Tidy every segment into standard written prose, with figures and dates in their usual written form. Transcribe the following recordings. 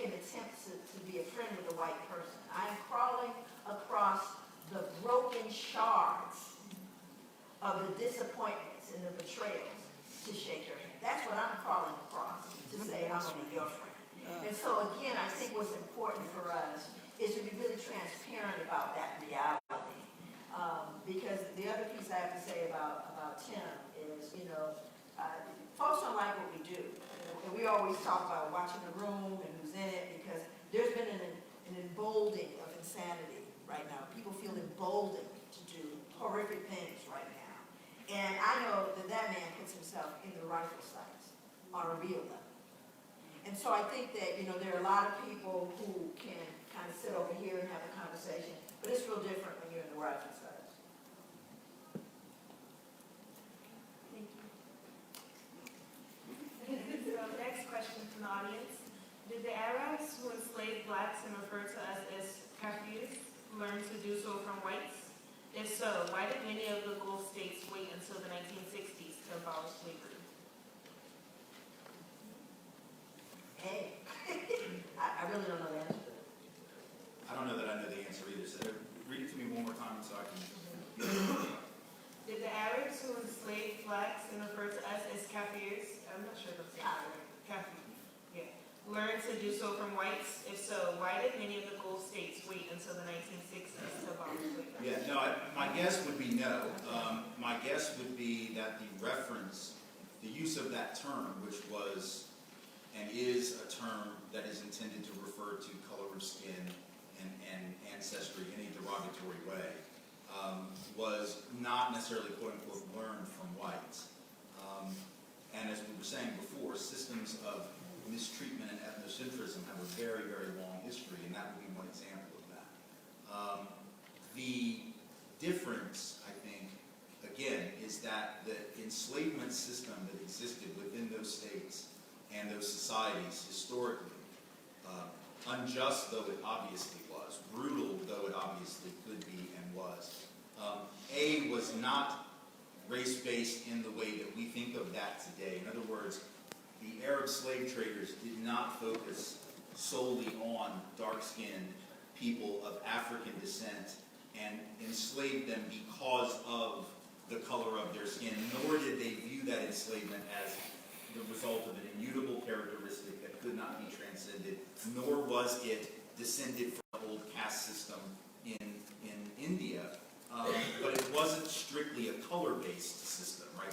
make an attempt to be a friend with a white person. I am crawling across the broken shards of the disappointments and the betrayals to shake your hand. That's what I'm crawling across, to say I'm going to be your friend. And so again, I think what's important for us is to be really transparent about that reality. Because the other piece I have to say about Tim is, folks don't like what we do. And we always talk about watching the room and who's in it, because there's been an emboldening of insanity right now. People feel emboldened to do horrific things right now. And I know that man puts himself in the rifle sights on a real level. And so I think that, there are a lot of people who can kind of sit over here and have a conversation, but it's real different when you're in the rifle sights. Thank you. So next question from the audience. Did the Arabs who enslaved blacks and referred to us as Kafirs learn to do so from whites? If so, why did many of the Gulf states wait until the 1960s to abolish slavery? Hey, I really don't know the answer to that. I don't know that I know the answer either, so read it to me one more time so I can... Did the Arabs who enslaved blacks and referred to us as Kafirs, I'm not sure if I'm saying that right, Kafirs, yeah, learn to do so from whites? If so, why did many of the Gulf states wait until the 1960s to abolish slavery? Yeah, no, my guess would be no. My guess would be that the use of that term, which was and is a term that is intended to refer to color of skin and ancestry in a derogatory way, was not necessarily quote-unquote learned from whites. And as we were saying before, systems of mistreatment and ethnocentrism have a very, very long history, and that would be one example of that. The difference, I think, again, is that the enslavement system that existed within those states and those societies historically, unjust though it obviously was, brutal though it obviously could be and was, was not race-based in the way that we think of that today. In other words, the Arab slave traders did not focus solely on dark-skinned people of African descent and enslaved them because of the color of their skin, nor did they view that enslavement as the result of an immutable characteristic that could not be transcended, nor was it descended from the old caste system in India. But it wasn't strictly a color-based system, right?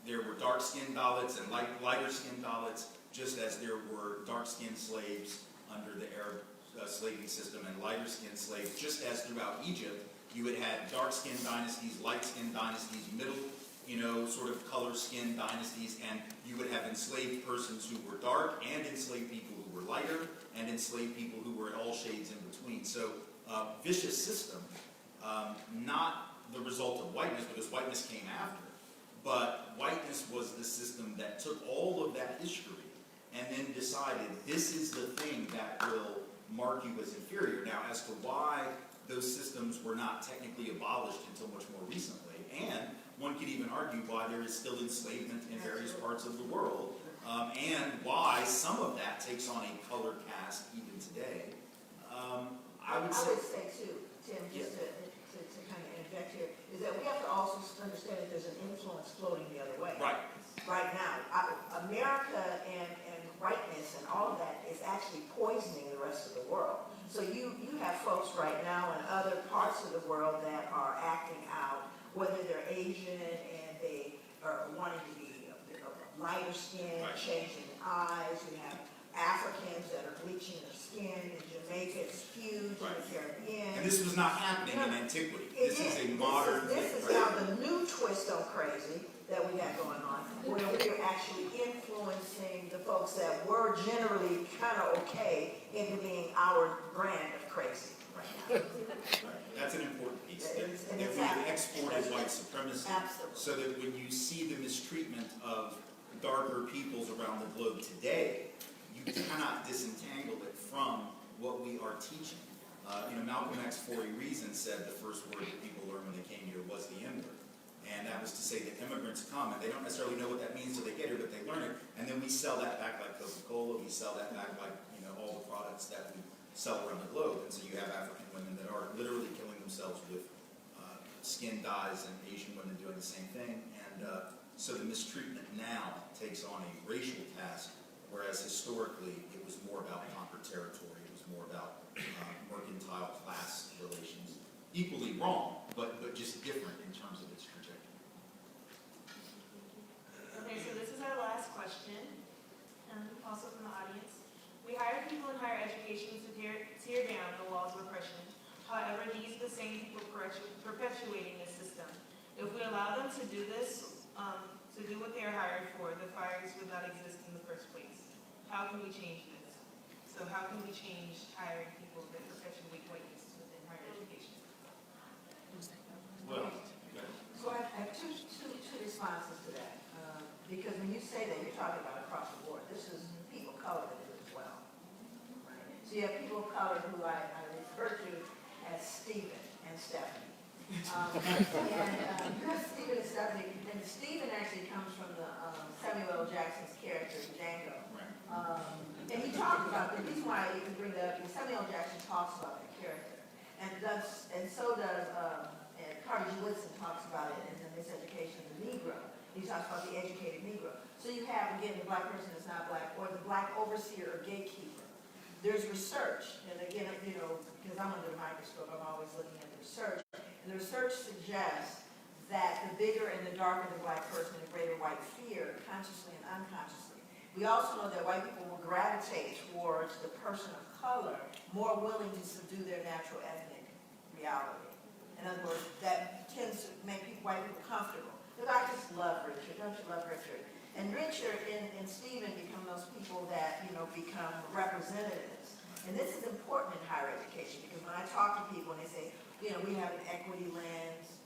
There were dark-skinned Dalits and lighter-skinned Dalits, just as there were dark-skinned slaves under the Arab slaving system and lighter-skinned slaves, just as throughout Egypt you had dark-skinned dynasties, light-skinned dynasties, middle, sort of color-skinned dynasties, and you would have enslaved persons who were dark, and enslaved people who were lighter, and enslaved people who were all shades in between. So, vicious system, not the result of whiteness, because whiteness came after, but whiteness was the system that took all of that history and then decided this is the thing that will mark you as inferior. Now, as to why those systems were not technically abolished until much more recently, and one could even argue why there is still enslavement in various parts of the world, and why some of that takes on a color cast even today. I would say too, Tim, just to kind of interject here, is that we have to also understand that there's an influence floating the other way. Right. Right now, America and whiteness and all of that is actually poisoning the rest of the world. So you have folks right now in other parts of the world that are acting out, whether they're Asian and they are wanting to be lighter skin, right, changing eyes. You have Africans that are bleaching their skin. In Jamaica, it's huge. Right. In the Caribbean. And this was not happening in antiquity. This is a modern thing. This is now the new twist on crazy that we got going on, where we're actually influencing the folks that were generally kind of okay into being our brand of crazy right now. Right. That's an important piece. That we've exported white supremacy. Absolutely. So that when you see the mistreatment of darker peoples around the globe today, you cannot disentangle it from what we are teaching. Malcolm X, for a reason, said the first word that people learned when they came here was the N word. And that was to say that immigrants come, and they don't necessarily know what that means until they get here, but they learn it, and then we sell that back like Coca-Cola, we sell that back like, products that we sell around the globe. And so you have African women that are literally killing themselves with skin dyes, and Asian women doing the same thing. And so the mistreatment now takes on a racial task, whereas historically it was more about conquered territory. It was more about mercantile class relations. Equally wrong, but just different in terms of its trajectory. Okay, so this is our last question, also from the audience. We hire people in higher education to tear down the walls of oppression. However, these are the same people perpetuating this system. If we allow them to do this, to do what they are hired for, the fires would not exist in the first place. How can we change this? So how can we change hiring people that perpetuate whiteness within higher education? Well, So I have two responses to that. Because when you say that, you're talking about across the board. This is people of color that do it as well. Right? So you have people of color who I refer to as Stephen and Stephanie. You have Stephen and Stephanie, and Stephen actually comes from the Samuel L. Jackson's character, Django. And he talked about, the reason why you can bring that up, is Samuel L. Jackson talks about that character. And so does and Carter G. Woodson talks about it in the Miseducation of the Negro. He talks about the educated Negro. So you have, again, the black person that's not black, or the black overseer or gatekeeper. There's research, and again, you know, because I'm under the microscope, I'm always looking at the research. And the research suggests that the bigger and the darker the black person, the greater white fear, consciously and unconsciously. We also know that white people will gravitate towards the person of color, more willing to subdue their natural ethnic reality. In other words, that tends to make white people comfortable. Because I just love Richard. Don't you love Richard? And Richard and Stephen become those people that, you know, become representatives. And this is important in higher education because when I talk to people and they say, you know, we have an equity lens,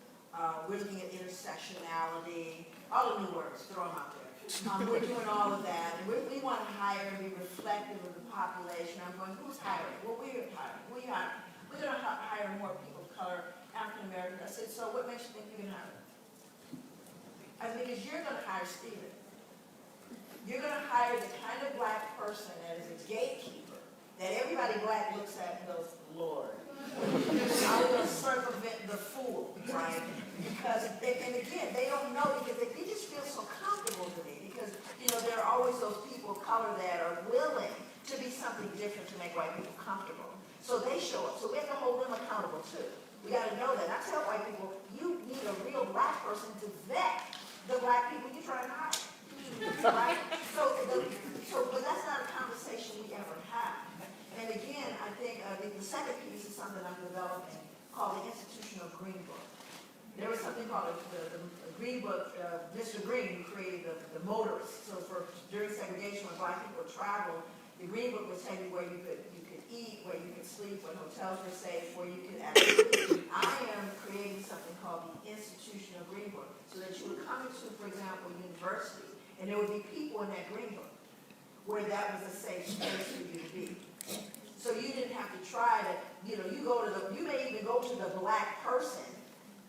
we're looking at intersectionality, all the new words, throw them out there. We're doing all of that. And we want to hire and be reflective of the population. I'm going, who's hiring? Well, we're hiring. We're going to hire more people of color, African American. I said, so what makes you think you can hire them? I said, because you're going to hire Stephen. You're going to hire the kind of black person that is a gatekeeper, that everybody black looks at and goes, Lord, I'm going to circumvent the fool, right? Because, and again, they don't know because they just feel so comfortable to me because, you know, there are always those people of color that are willing to be something different to make white people comfortable. So they show up. So we have to hold them accountable too. We got to know that. I tell white people, you need a real black person to vet the black people you're trying to hire. Right? But that's not a conversation we ever have. And again, I think the second piece is something I'm developing called the Institutional Green Book. There was something called the Green Book, Mr. Green, who created the motorists. So during segregation, when black people traveled, the Green Book would tell you where you could eat, where you could sleep, what hotels were safe, where you could actually. I am creating something called the Institutional Green Book, so that you would come into, for example, university, and there would be people in that Green Book where that was a safe space for you to be. So you didn't have to try to, you know, you may even go to the black person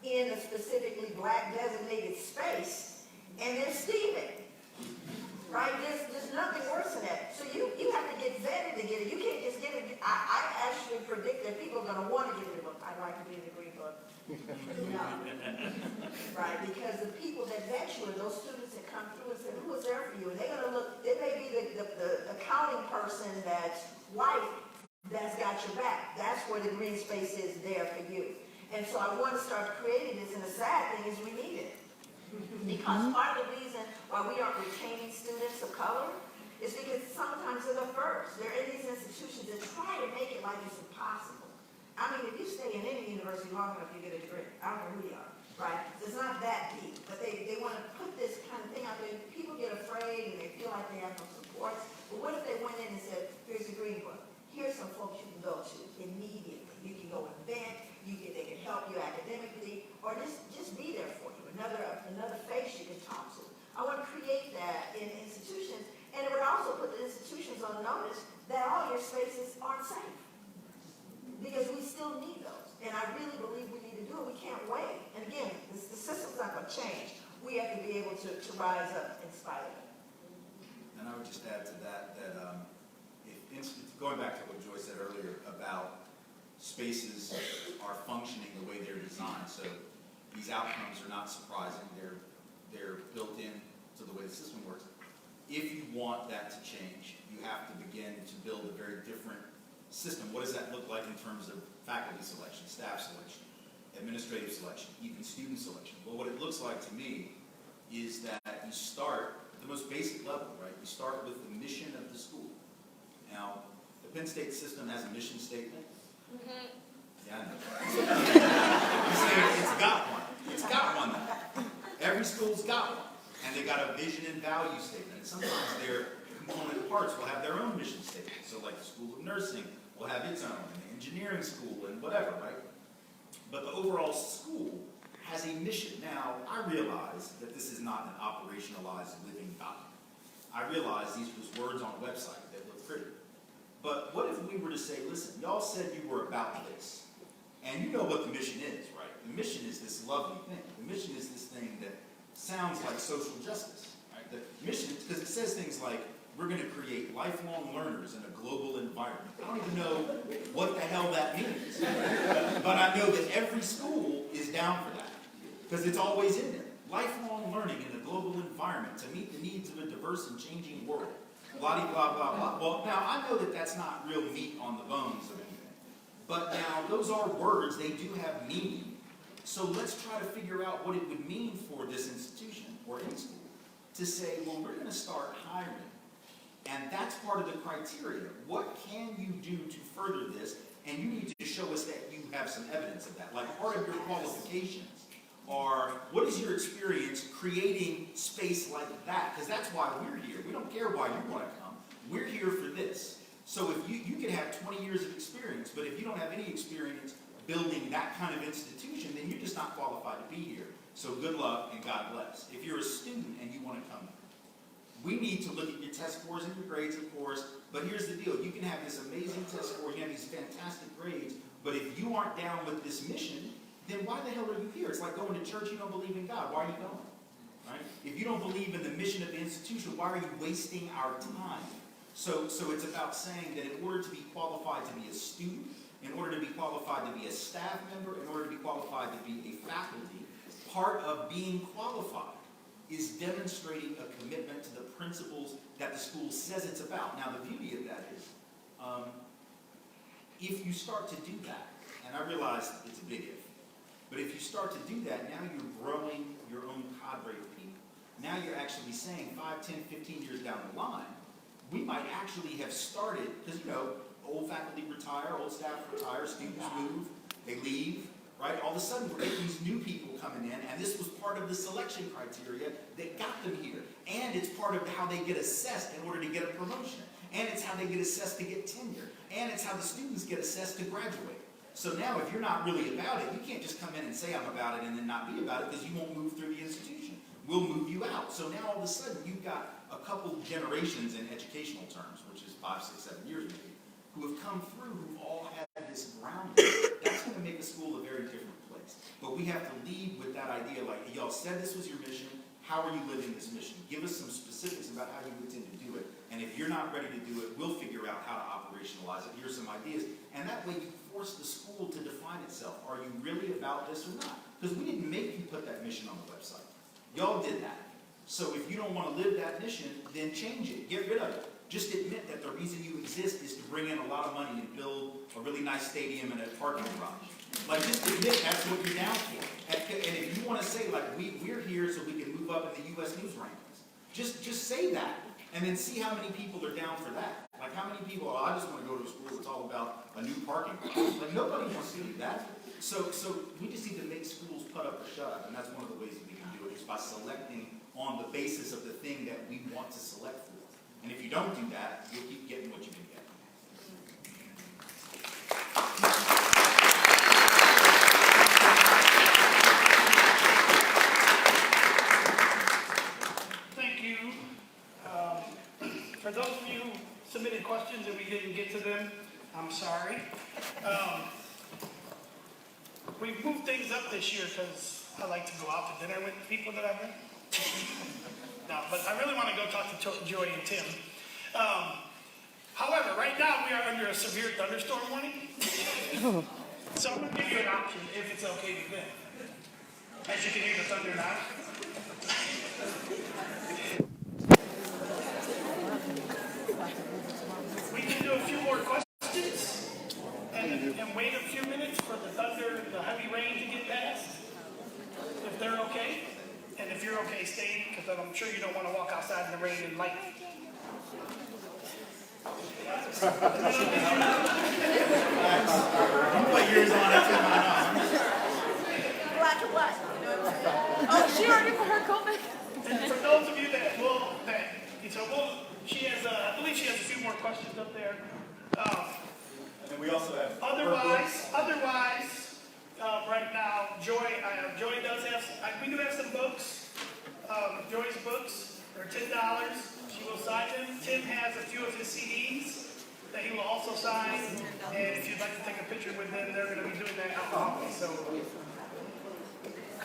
in a specifically black designated space, and there's Stephen. Right? There's nothing worse than that. So you have to get vetted to get it. You can't just get it. I actually predict that people are going to want to get in the book. I'd like to be in the Green Book. No. Right? Because the people that vet you are those students that come through and say, who was there for you? And they're going to look, it may be the accounting person that's white that's got your back. That's where the green space is there for you. And so I want to start creating this, and the sad thing is we need it. Because part of the reason why we aren't retaining students of color is because sometimes they're the first. They're in these institutions that try to make it like it's impossible. I mean, if you stay in any university long enough, you get a degree. I don't know who you are, right? It's not that deep, but they want to put this kind of thing out there. People get afraid and they feel like they have no support. But what if they went in and said, here's the Green Book. Here's some folks you can go to immediately. You can go and vent. They can help you academically, or just be there for you. Another face you can talk to. I want to create that in institutions, and it would also put the institutions on notice that all your spaces aren't safe. Because we still need those. And I really believe we need to do it. We can't wait. And again, the system's not going to change. We have to be able to rise up in spite of it. And I would just add to that, if going back to what spaces are functioning the way they're designed. So these outcomes are not surprising. They're built in to the way the system works. If you want that to change, you have to begin to build a very different system. What does that look like in terms of faculty selection, staff selection, administrative selection, even student selection? Well, what it looks like to me is that you start at the most basic level, right? You start with the mission of the school. Now, the Penn State system has a mission statement. Yeah, I know. You say it's got one. It's got one, though. Every school's got one. And they got a vision and value statement. And sometimes their component parts will have their own mission statement. So like the School of Nursing will have its own, and the engineering school, and whatever, right? But the overall school has a mission. Now, I realize that this is not an operationalized living document. I realize these were words on a website that look pretty. But what if we were to say, listen, y'all said you were about this. And you know what the mission is, right? The mission is this lovely thing. The mission is this thing that sounds like social justice, right? The mission, because it says things like, we're going to create lifelong learners in a global environment. I don't even know what the hell that means. But I know that every school is down for that, because it's always in there. Lifelong learning in a global environment to meet the needs of a diverse and changing world. Blah, blah, blah, blah. Well, now, I know that that's not real meat on the bones of anything. But now, those are words. They do have meaning. So let's try to figure out what it would mean for this institution or any school to say, well, we're going to start hiring. And that's part of the criteria. What can you do to further this? And you need to show us that you have some evidence of that. Like part of your qualifications are, what is your experience creating space like that? Because that's why we're here. We don't care why you want to come. We're here for this. So if you can have 20 years of experience, but if you don't have any experience building that kind of institution, then you're just not qualified to be here. So good luck and God bless. If you're a student and you want to come, we need to look at your test scores and your grades, of course, but here's the deal. You can have this amazing test score, you have these fantastic grades, but if you aren't down with this mission, then why the hell are you here? It's like going to church, you don't believe in God. Why are you going? Right? If you don't believe in the mission of the institution, why are you wasting our time? So it's about saying that in order to be qualified to be a student, in order to be qualified to be a staff member, in order to be qualified to be a faculty, part of being qualified is demonstrating a commitment to the principles that the school says it's about. Now, the beauty of that is, if you start to do that, and I realize it's a big if, but if you start to do that, now you're growing your own cadre of people. Now you're actually saying 5, 10, 15 years down the line, we might actually have started, because, old faculty retire, old staff retire, students move, they leave, right? All of a sudden, we're getting these new people coming in, and this was part of the selection criteria that got them here. And it's part of how they get assessed in order to get a promotion. And it's how they get assessed to get tenure. And it's how the students get assessed to graduate. So now, if you're not really about it, you can't just come in and say I'm about it and then not be about it, because you won't move through the institution. We'll move you out. So now, all of a sudden, you've got a couple generations in educational terms, which is 5, 6, 7 years maybe, who have come through, who've all had this grounding. That's going to make a school a very different place. But we have to lead with that idea, like, y'all said this was your mission. How are you living this mission? Give us some specifics about how you intend to do it. And if you're not ready to do it, we'll figure out how to operationalize it. Here's some ideas. And that way you force the school to define itself. Are you really about this or not? Because we didn't make you put that mission on the website. Y'all did that. So if you don't want to live that mission, then change it. Get rid of it. Just admit that the reason you exist is to bring in a lot of money and build a really nice stadium and a parking garage. Like, just admit that's what you're down for. And if you want to say, like, we're here so we can move up in the U.S. News rankings, just say that, and then see how many people are down for that. Like, how many people are, I just want to go to a school that's all about a new parking garage. Like, nobody wants to do that. So we just need to make schools put up or shut up, and that's one of the ways that we can do it, is by selecting on the basis of the thing that we want to select for. And if you don't do that, you'll keep getting what you can get. Thank you. For those of you who submitted questions and we didn't get to them, I'm sorry. We've moved things up this year because I like to go out to dinner with people that I've been. No, but I really want to go talk to Joy and Tim. However, right now we are under a a severe thunderstorm warning. So I'm gonna give you an option if it's okay with them. As you can hear the thunder now. We can do a few more questions and wait a few minutes for the thunder, the heavy rain to get past. If they're okay. And if you're okay staying, because I'm sure you don't want to walk outside in the rain and lightning. You put yours on, I put mine on. Black and white. Oh, she already put her coat back. And for those of you that she has, I believe she has a few more questions up there. And then we also have. Otherwise, right now, Joy does have, we do have some books. Joy's books are $10. She will sign them. Tim has a few of his CDs that he will also sign. And if you'd like to take a picture with them, they're going to be doing that out in the hallway. So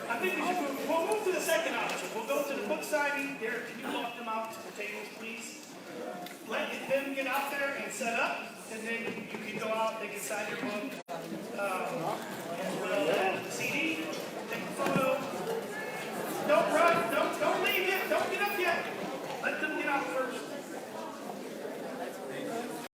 I think we'll move to the second option. We'll go to the book signing. Derek, can you walk them out to the tables, please? Let them get out there and set up, and then you can go out, they can sign your book.